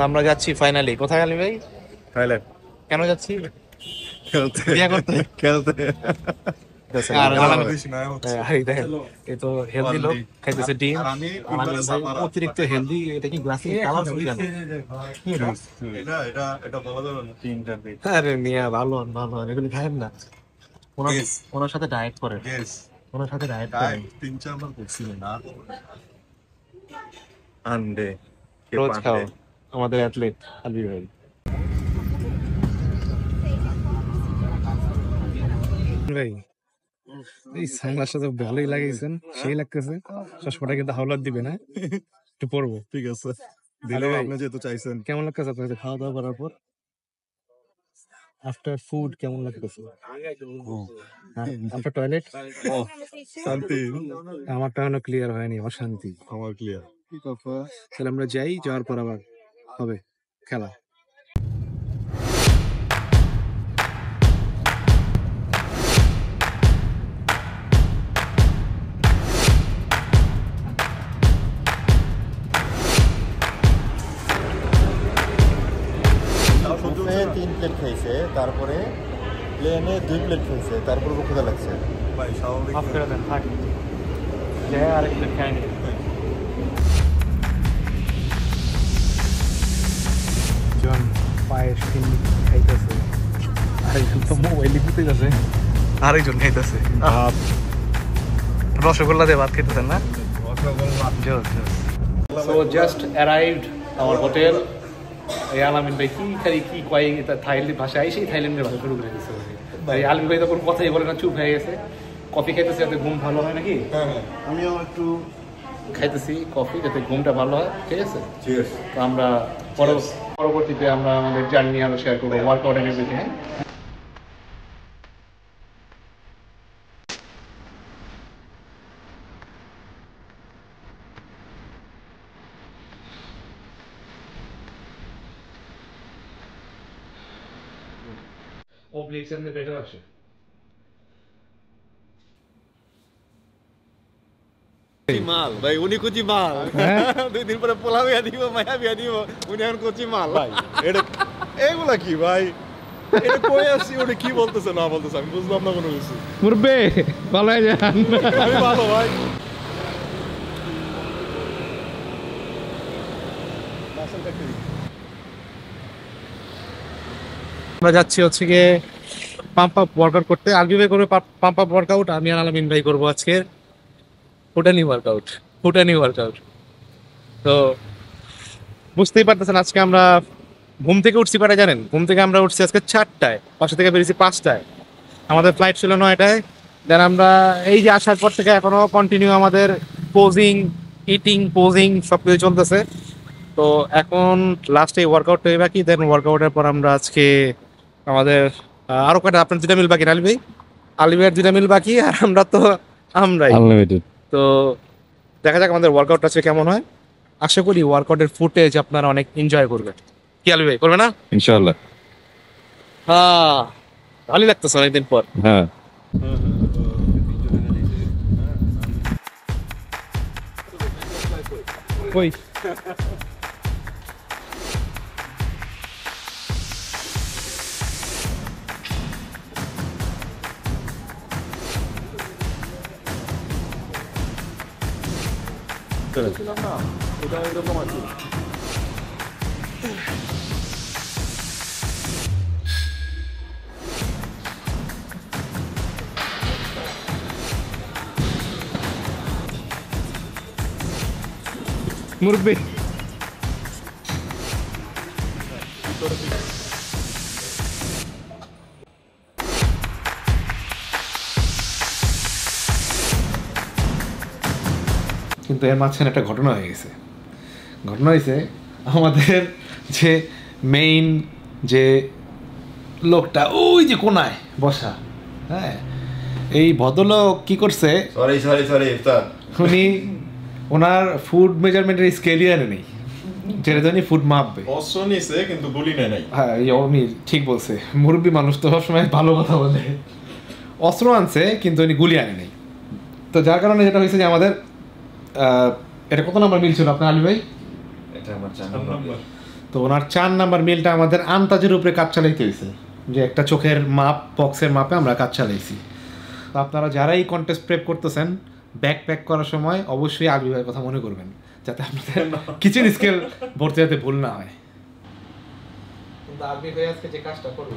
আমরা যাচ্ছি ফাইনালি। কোথায় আলী ভাই? থাইল্যান্ড। কেন যাচ্ছি? খেলতে। বিয়ে করতে। খেলতে। আর এই তো হেলদি লোক খাইতেছে ডিম। অতিরিক্ত হেলদি। এটা কি গ্লাসে কালার হয়ে গেল? এটা বলা যাবে না। তিনটা দিন। আরে মিয়া ভালো ভালো, এগুলি খায়েন না। ওনার সাথে ডায়েট করেন। ওনার সাথে ডায়েট করেন। 3-4 বার করছিলেন না। আন্ডে রোজ খাও আমাদের অ্যাথলেট আলী ভাই। ভাই এই সানগ্লাসটা তো ভালোই লাগিয়েছেন, সেই লাগতেছে। চশমাটা কিন্তু হাওলাত দিবে না, একটু পরবো। ঠিক আছে, দিলে আপনি যেহেতু চাইছেন। কেমন লাগতেছে আপনাদের খাওয়া দাওয়া করার পর? আফটার ফুড কেমন লাগতেছে? আফটার টয়লেট শান্তি। আমারটা এখনো ক্লিয়ার হয়নি, অশান্তি। আমার ক্লিয়ার। তাহলে আমরা যাই, যাওয়ার পর আবার হবে খেলা। বুফে 3 প্লেট খাইছে, তারপরে প্লেনে 2 প্লেট খাইছে, তারপরে ক্ষুধা লাগছে। ভাই স্বাভাবিক। আরেকটা খাইনি। জন পায়েস খাইতেছে, আরেকজন তো মোবাইল দিতেছে, আরেকজন খাইতেছে রসগোল্লা দিয়ে ভাত খাইতেছেন না? So just arrived hour hotel. আলামিন ভাই কি খালি কি কয় থাইল্যান্ড ভাষায়, সেই থাইল্যান্ডের ভাষা শুরু করে দিচ্ছে ভাই। আলামিন ভাই তো কোনো কথাই বলে না, চুপ হয়ে গেছে। কফি খাইতেছি যাতে ঘুম ভালো হয় নাকি? আমিও একটু খাইতেছি কফি যাতে ঘুমটা ভালো হয়, ঠিক আছে? তো আমরা পরবর্তীতে আমরা আমাদের জার্নি আরো শেয়ার করবো, ওয়ার্কআউট এন্ড এভরিথিং। Obliques এমনি বেটার আছে। মাল ভাই, উনি কুচি মাল। 2 দিন পরে পোলা বিয়া দিব, মায়া বিয়া দিব, উনি এখন কুচি মাল ভাই। এটা এগুলা কি ভাই? এটা কই আসি, উনি কি বলতেছে না বলতেছে আমি বুঝলাম না কোনো কিছু। মুরবে ভালো হয়ে যান। আমি ভালো ভাই। আমরা যাচ্ছি হচ্ছে গিয়ে পাম্প আপ ওয়ার্কআউট করতে। আলবি ভাই করবে পাম্প আপ ওয়ার্কআউট, আমি আর আলামিন ভাই করবো আজকে ফুটানি ওয়ার্কআউট। তো বুঝতেই পারতেছেন আজকে আমরা ঘুম থেকে উঠছি পারে জানেন? ঘুম থেকে আমরা উঠছি আজকে 4টায়, বাসা থেকে বেরিয়েছি 5টায়। আমাদের ফ্লাইট ছিল 9টায়। দেন আমরা এই যে আসার পর থেকে এখনো কন্টিনিউ আমাদের পোজিং, ইটিং, পোজিং সব কিছু চলতেছে। তো এখন লাস্টে ওয়ার্কআউট হয়ে বাকি, দেন ওয়ার্কআউটের পর আমরা আজকে আমাদের আরো কয়টা, আপনার 2টা মিল বাকি আলী ভাই, আলী ভাইয়ের 2টা মিল বাকি, আর আমরা তো আমরাই আনলিমিটেড। তো দেখা যাক আমাদের ওয়ার্কআউটটা আজকে কেমন হয়। আশা করি ওয়ার্কআউটের ফুটেজ আপনারা অনেক এনজয় করবেন। কি আলী ভাই, করবে না? ইনশাআল্লাহ। হ্যাঁ, ভালোই লাগতেছে অনেকদিন পর। হ্যাঁ, কই না এটা এরকম আছে। মুরব্বি কিন্তু এর মাঝখানে একটা ঘটনা হয়ে গেছে। ঘটনা হয়েছে আমাদের যে মেইন যে লোকটা ওই যে কোনায় বসা, হ্যাঁ, এই ভদ্রলোক কি করছে, সরি ইফতার, উনি ওনার ফুড মেজারমেন্টের স্কেলই আনে নেই, যেটা জানি ফুড মাপবে। অস্ত্র নিছে কিন্তু গুলি নেয় নাই। হ্যাঁ, উনি ঠিক বলছে, মুরব্বী মানুষ তো সবসময় ভালো কথা বলে। অস্ত্র আনছে কিন্তু উনি গুলি আনে নেই। তো যার কারণে যেটা হয়েছে যে আমাদের এটা কত নাম্বার মিল ছিল আপনার আলী ভাই? এটা আমার 4 4 তো ওনার 4 নাম্বার মিলটা আমাদের আন্দাজের উপরে কাজ চালাইতে হয়েছে, যে একটা চোখের মাপ বক্সের মাপে আমরা কাজ চালাইছি। তো আপনারা যারা এই কন্টেস্ট প্রেপ করতেছেন, ব্যাগ প্যাক করার সময় অবশ্যই আলবি ভাইয়ের কথা মনে করবেন, যাতে আপনাদের কিচেন স্কেল ভরতে যাতে ভুল না হয়। কিন্তু আলবি ভাই আজকে যে কাজটা করবে